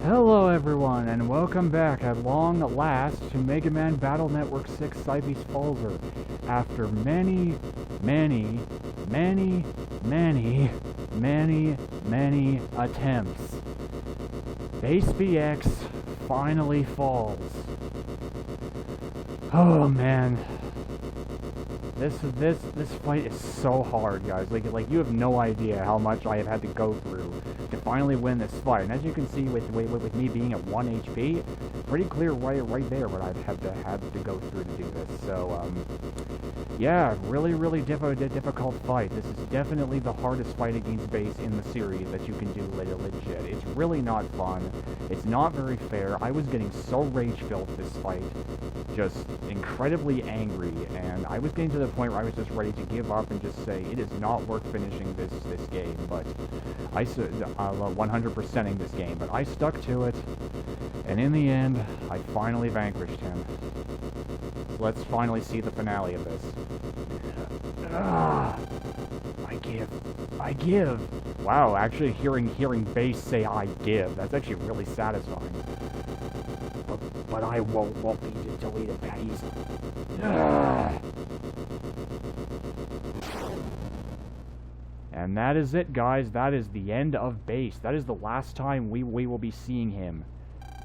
Hello everyone, and welcome back at long last to Megaman Battle Network 6 Cybeast Falzar. After many attempts, Base BX finally falls. Oh man. This fight is so hard, guys. Like you have no idea how much I have had to go through to finally win this fight. And as you can see with me being at 1 HP, pretty clear right there what I've had to go through to do this. So yeah, really difficult fight. This is definitely the hardest fight against Base in the series that you can do legit. It's really not fun. It's not very fair. I was getting so rage-filled this fight, just incredibly angry, and I was getting to the point where I was just ready to give up and just say it is not worth finishing this game. But I 100%ing this game, but I stuck to it, and in the end, I finally vanquished him. So let's finally see the finale of this. I give. Wow, actually hearing Base say I give, that's actually really satisfying. But I won't be deleted that easy. And that is it, guys. That is the end of Base. That is the last time we will be seeing him.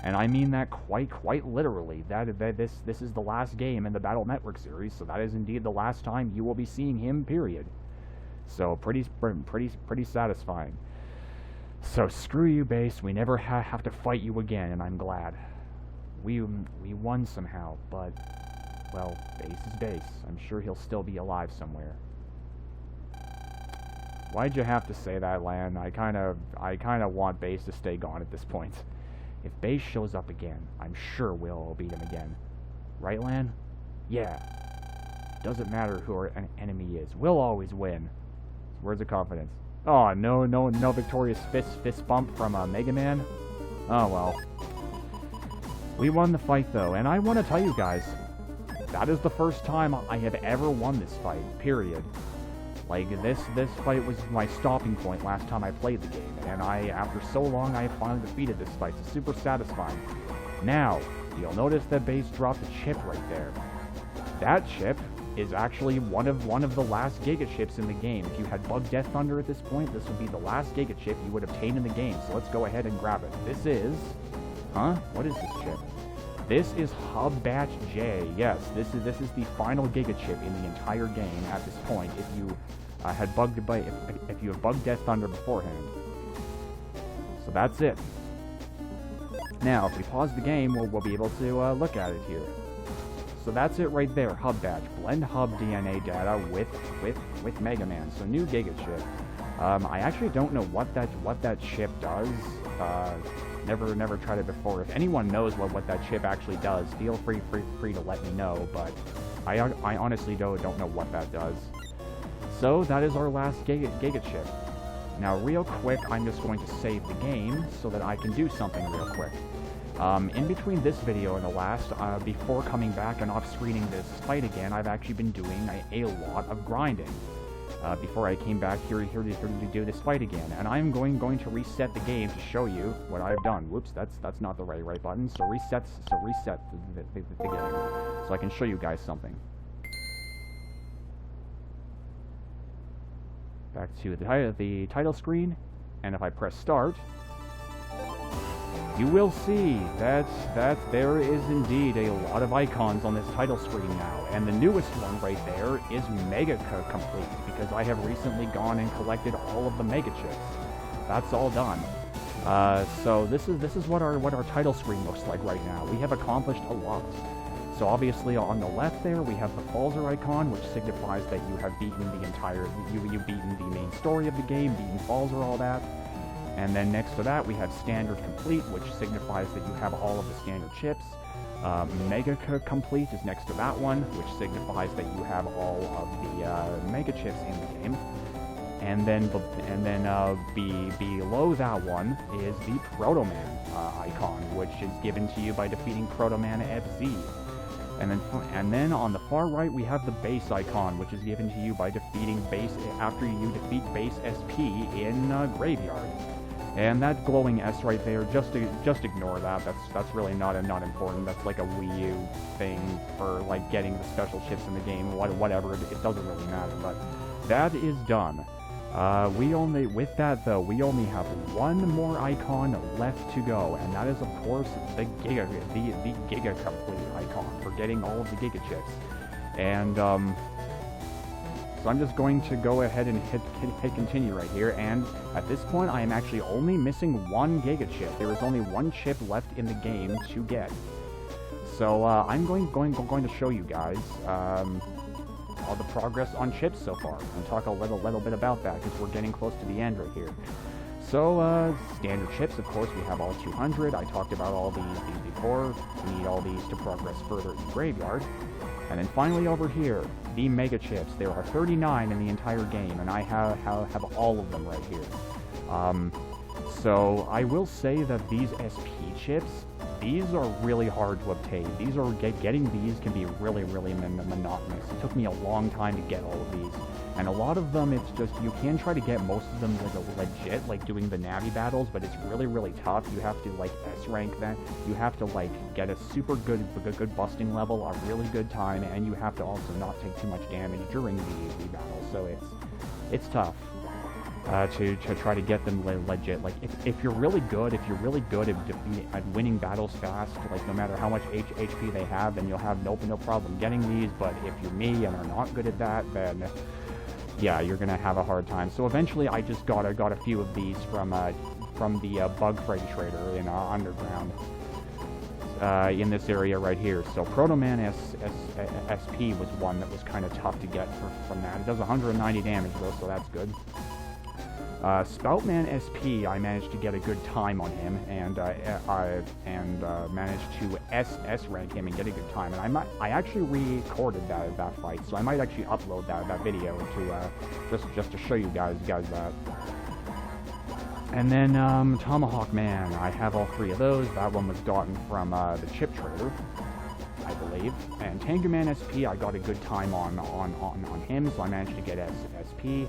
And I mean that quite literally. This is the last game in the Battle Network series, so that is indeed the last time you will be seeing him, period. So pretty satisfying. So screw you, Base. We never have to fight you again, and I'm glad. We won somehow, but well, Base is Base. I'm sure he'll still be alive somewhere. Why'd you have to say that, Lan? I kind of want Base to stay gone at this point. If Base shows up again, I'm sure we'll beat him again. Right, Lan? Yeah. Doesn't matter who our enemy is. We'll always win. Words of confidence. Oh, no victorious fist bump from Megaman. Oh well. We won the fight though, and I want to tell you guys, that is the first time I have ever won this fight. Period. Like this fight was my stopping point last time I played the game, and after so long, I finally defeated this fight. It's super satisfying. Now, you'll notice that Base dropped a chip right there. That chip is actually one of the last Giga Chips in the game. If you had Bug Death Thunder at this point, this would be the last Giga Chip you would obtain in the game. So let's go ahead and grab it. This is, what is this chip? This is Hub Batch J. Yes, this is the final Giga Chip in the entire game at this point. If you if you have Bug Death Thunder beforehand. So that's it. Now, if we pause the game, we'll be able to look at it here. So that's it right there, Hub Batch. Blend Hub DNA data with Megaman. So new Giga Chip. I actually don't know what that chip does. Never tried it before. If anyone knows what that chip actually does, feel free to let me know. But I honestly don't know what that does. So that is our last Giga Chip. Now, real quick, I'm just going to save the game so that I can do something real quick. In between this video and the last, before coming back and off-screening this fight again, I've actually been doing a lot of grinding. Before I came back here to do this fight again, and I'm going to reset the game to show you what I've done. Whoops, that's not the right button. So reset the game so I can show you guys something. Back to the title screen, and if I press start, you will see that there is indeed a lot of icons on this title screen now, and the newest one right there is Mega Complete, because I have recently gone and collected all of the Mega Chips. That's all done. So this is what our title screen looks like right now. We have accomplished a lot. So obviously on the left there we have the Falzar icon, which signifies that you have beaten the entire you've beaten the main story of the game, beaten Falzar, all that. And then next to that, we have Standard Complete, which signifies that you have all of the standard chips. Mega Complete is next to that one, which signifies that you have all of the Mega Chips in the game. And then below that one is the Proto-Man icon, which is given to you by defeating Proto-Man FZ. And then on the far right, we have the Base icon, which is given to you by defeating Base after you defeat Base SP in Graveyard. And that glowing S right there, just ignore that. That's really not important. That's like a Wii U thing for like getting the special chips in the game. Whatever, it doesn't really matter. But that is done. With that though, we only have one more icon left to go, and that is of course the Giga Complete icon for getting all of the Giga chips. And so I'm just going to go ahead and hit continue right here, and at this point I am actually only missing one Giga chip. There is only one chip left in the game to get. So I'm going to show you guys all the progress on chips so far, and talk a little bit about that, because we're getting close to the end right here. So, standard chips, of course, we have all 200. I talked about all these before. We need all these to progress further in the graveyard. And then finally over here, the Mega Chips. There are 39 in the entire game, and I have all of them right here. So I will say that these SP chips, these are really hard to obtain. These are getting these can be really monotonous. It took me a long time to get all of these, and a lot of them it's just you can try to get most of them like legit, like doing the Navi battles, but it's really tough. You have to like S rank that. You have to like get a super good busting level, a really good time, and you have to also not take too much damage during the battles. So it's tough. To try to get them legit. Like if you're really good at winning battles fast, like no matter how much HP they have, then you'll have no problem getting these. But if you're me and are not good at that, then yeah, you're gonna have a hard time. So eventually, I just got a few of these from the Bug Freddy Trader in Underground. In this area right here. So Proto-Man SP was one that was kind of tough to get from that. It does 190 damage though, so that's good. Spoutman SP, I managed to get a good time on him, and managed to S rank him and get a good time. And I actually recorded that fight, so I might actually upload that video to just to show you guys that. And then Tomahawk Man, I have all three of those. That one was gotten from the Chip Trader, I believe. And Tango Man SP, I got a good time on him, so I managed to get SP.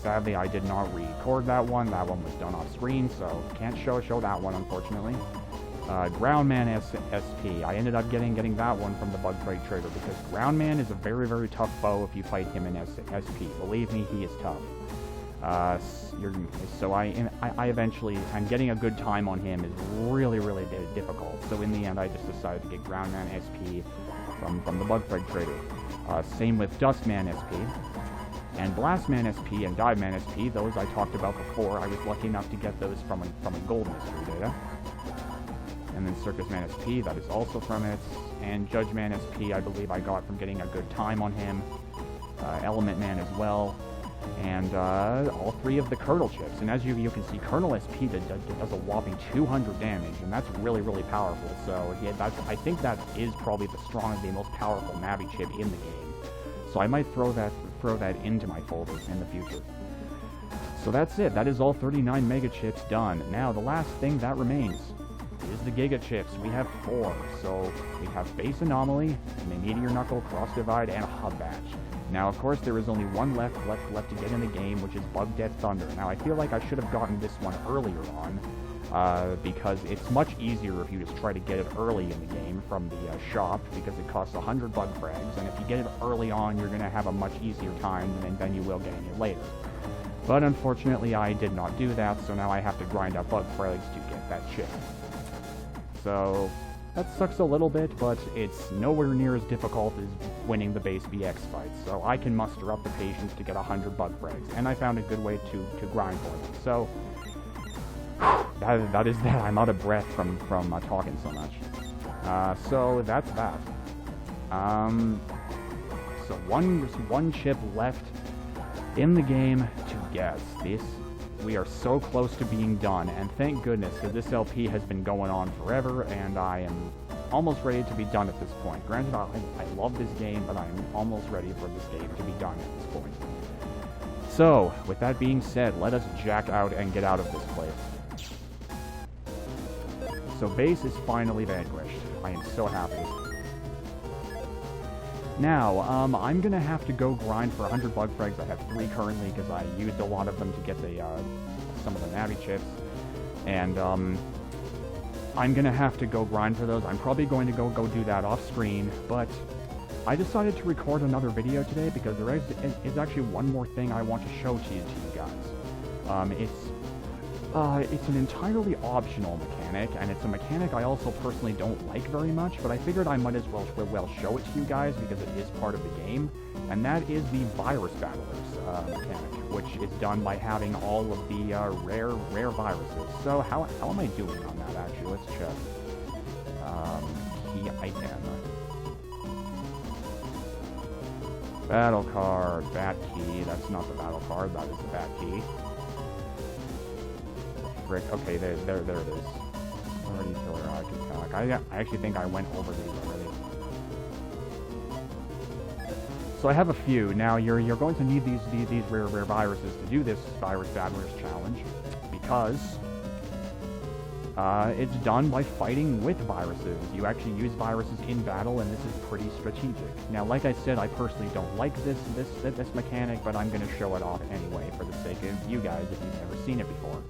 Sadly, I did not record that one. That one was done off screen, so can't show that one, unfortunately. Groundman SP. I ended up getting that one from the Bug Freight Trader, because Groundman is a very tough foe if you fight him in SP. Believe me, he is tough. So I eventually, and getting a good time on him is really difficult. So in the end, I just decided to get Groundman SP from the Bug Freight Trader. Same with Dustman SP. And Blastman SP and Diveman SP, those I talked about before. I was lucky enough to get those from a gold mystery data. And then Circusman SP, that is also from it. And Judgeman SP, I believe I got from getting a good time on him. Element Man as well. And all three of the Kernel chips. And as you can see, Kernel SP does a whopping 200 damage, and that's really powerful. So yeah, I think that is probably the most powerful Navi chip in the game. So I might throw that into my folders in the future. So that's it. That is all 39 Mega Chips done. Now, the last thing that remains is the Giga Chips. We have 4. So we have Base Anomaly, Meteor Knuckle, Cross Divide, and a Hub Badge. Now, of course, there is only one left to get in the game, which is Bug Death Thunder. Now, I feel like I should have gotten this one earlier on, because it's much easier if you just try to get it early in the game from the shop, because it costs 100 bug frags, and if you get it early on, you're going to have a much easier time than you will getting it later. But unfortunately, I did not do that, so now I have to grind up bug frags to get that chip. So that sucks a little bit, but it's nowhere near as difficult as winning the base BX fights, so I can muster up the patience to get 100 bug frags, and I found a good way to grind for them. So that is that. I'm out of breath from talking so much. So that's that. So one chip left in the game to guess. We are so close to being done, and thank goodness, because this LP has been going on forever, and I am almost ready to be done at this point. Granted, I love this game, but I'm almost ready for this game to be done at this point. So, with that being said, let us jack out and get out of this place. So base is finally vanquished. I am so happy. Now, I'm gonna have to go grind for 100 bug frags. I have 3 currently because I used a lot of them to get the some of the Navi chips. And I'm gonna have to go grind for those. I'm probably going to go do that off screen, but I decided to record another video today because there is actually one more thing I want to show to you guys. It's an entirely optional mechanic, and it's a mechanic I also personally don't like very much, but I figured I might as well show it to you guys because it is part of the game, and that is the Virus Battlers mechanic, which is done by having all of the rare viruses. So how am I doing on that, actually? Let's check. Key item. Battle card, bat key. That's not the battle card, that is the bat key. Frick. Okay, there it is. Already killer attack. I actually think I went over these already. So I have a few. Now you're going to need these rare viruses to do this Virus Battlers challenge because it's done by fighting with viruses. You actually use viruses in battle, and this is pretty strategic. Now, like I said, I personally don't like this mechanic, but I'm going to show it off anyway for the sake of you guys if you've never seen it before.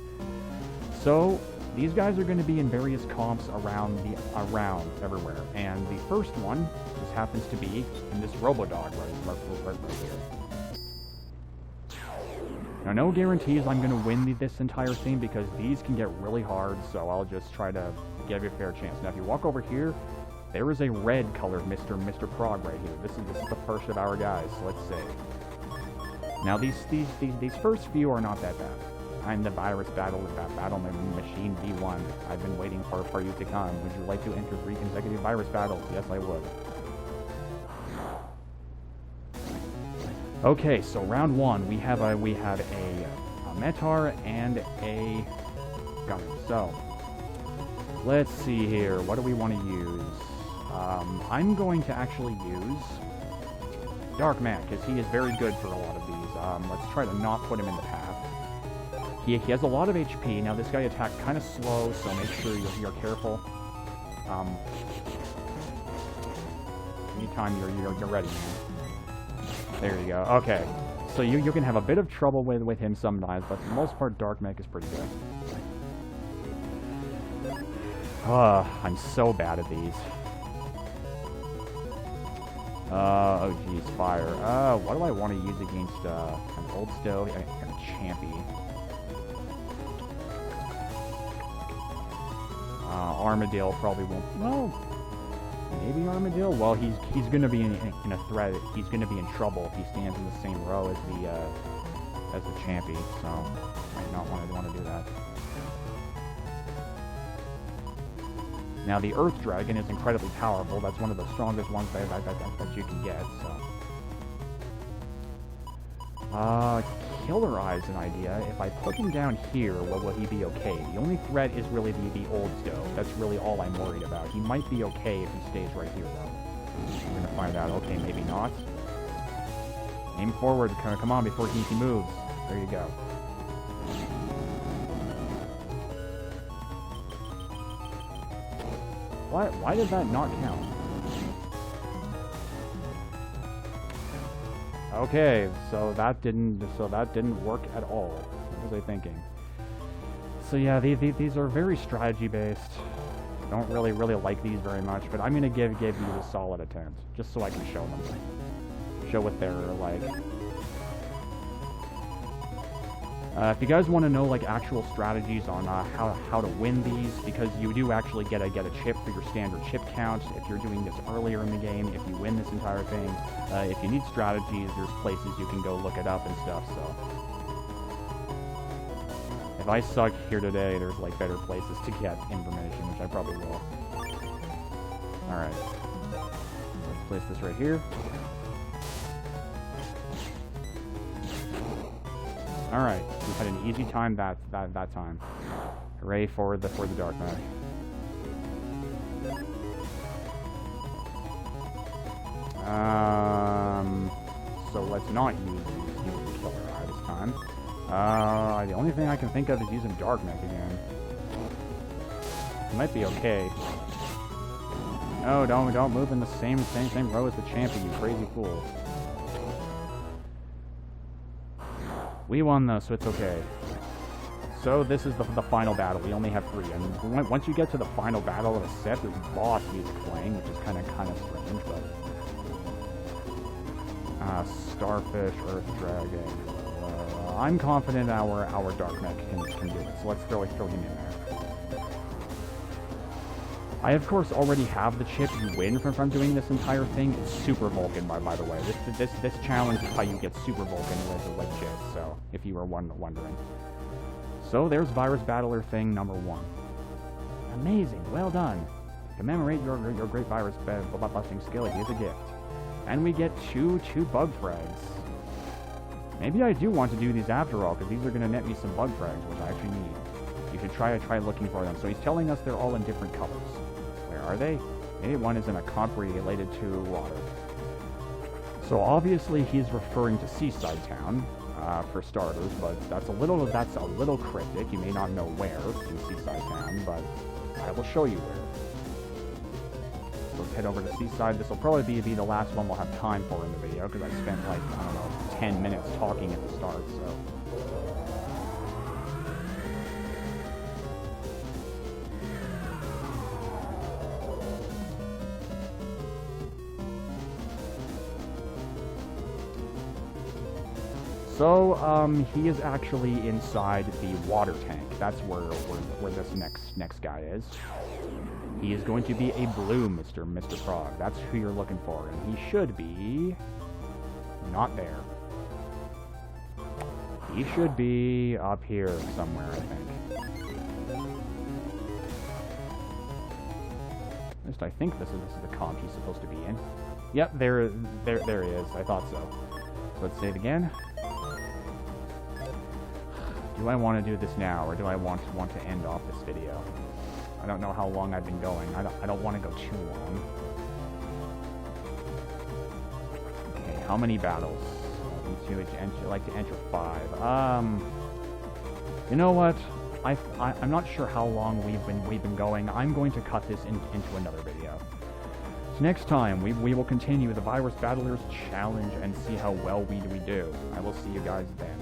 So these guys are going to be in various comps around everywhere, and the first one just happens to be in this Robodog right here. Now, no guarantees I'm going to win this entire thing because these can get really hard, so I'll just try to give you a fair chance. Now, if you walk over here, there is a red-colored Mr. Prog right here. This is the first of our guys, so let's see. Now, these first few are not that bad. I'm the Virus Battle Machine V1. I've been waiting for you to come. Would you like to enter 3 consecutive virus battles? Yes, I would. Okay, so round 1, we have a Metar and a Gunner. So let's see here. What do we want to use? I'm going to actually use Dark Man because he is very good for a lot of these. Let's try to not put him in the path. He has a lot of HP. Now, this guy attacks kind of slow, so make sure you're careful. Anytime you're ready, man. There you go. Okay. So you can have a bit of trouble with him sometimes, but for the most part, Dark Mech is pretty good. I'm so bad at these. Oh, geez, fire. What do I want to use against an Old Stove and a Champy? Armadale probably won't. No, maybe Armadale. Well, he's going to be in a threat. He's going to be in trouble if he stands in the same row as the Champy. So might not want to do that. Now, the Earth Dragon is incredibly powerful. That's one of the strongest ones that you can get. So. Killer Eye's an idea. If I put him down here, will he be okay? The only threat is really the Old Stove. That's really all I'm worried about. He might be okay if he stays right here, though. We're going to find out. Okay, maybe not. Aim forward. Come on, before he moves. There you go. Why did that not count? Okay, so that didn't work at all. What was I thinking? So yeah, these are very strategy based. Don't really like these very much, but I'm gonna give you a solid attempt just so I can show them, show what they're like. If you guys want to know like actual strategies on how to win these, because you do actually get a chip for your standard chip count if you're doing this earlier in the game. If you win this entire thing, if you need strategies, there's places you can go look it up and stuff. So if I suck here today, there's like better places to get information, which I probably will. All right, let's place this right here. All right, we had an easy time that time. Hooray for the Dark Knight. So let's not use Killer Eye this time. The only thing I can think of is using Dark Mech again. It might be okay. No, don't move in the same row as the champion, you crazy fool. We won though, so it's okay. So this is the final battle. We only have 3, and once you get to the final battle of a set, there's boss music playing, which is kind of strange, but... Starfish, Earth Dragon... I'm confident our Dark Mech can do it, so let's throw him in there. I, of course, already have the chip you win from doing this entire thing. It's Super Vulcan, by the way. This challenge is how you get Super Vulcan with the legit, so, if you were wondering. So, there's Virus Battler thing number 1. Amazing, well done. To commemorate your great virus busting skill, here's a gift. And we get two bug frags. Maybe I do want to do these after all, because these are going to net me some bug frags, which I actually need. You should try looking for them. So he's telling us they're all in different colors. Where are they? Maybe one is in a comp related to water. So obviously he's referring to Seaside Town, for starters, but that's a little cryptic. You may not know where in Seaside Town, but I will show you where. Let's head over to Seaside. This will probably be the last one we'll have time for in the video, because I spent, like, I don't know, 10 minutes talking at the start, so... So, he is actually inside the water tank. That's where this next guy is. He is going to be a blue Mr. Frog. That's who you're looking for, and he should be not there. He should be up here somewhere, I think. At least I think this is the comp he's supposed to be in. Yep, there he is. I thought so. So let's save again. Do I want to do this now, or do I want to end off this video? I don't know how long I've been going. I don't want to go too long. Okay, how many battles? I'd like to enter 5. You know what? I'm not sure how long we've been going. I'm going to cut this into another video. So next time we will continue the Virus Battlers Challenge and see how well we do. I will see you guys then.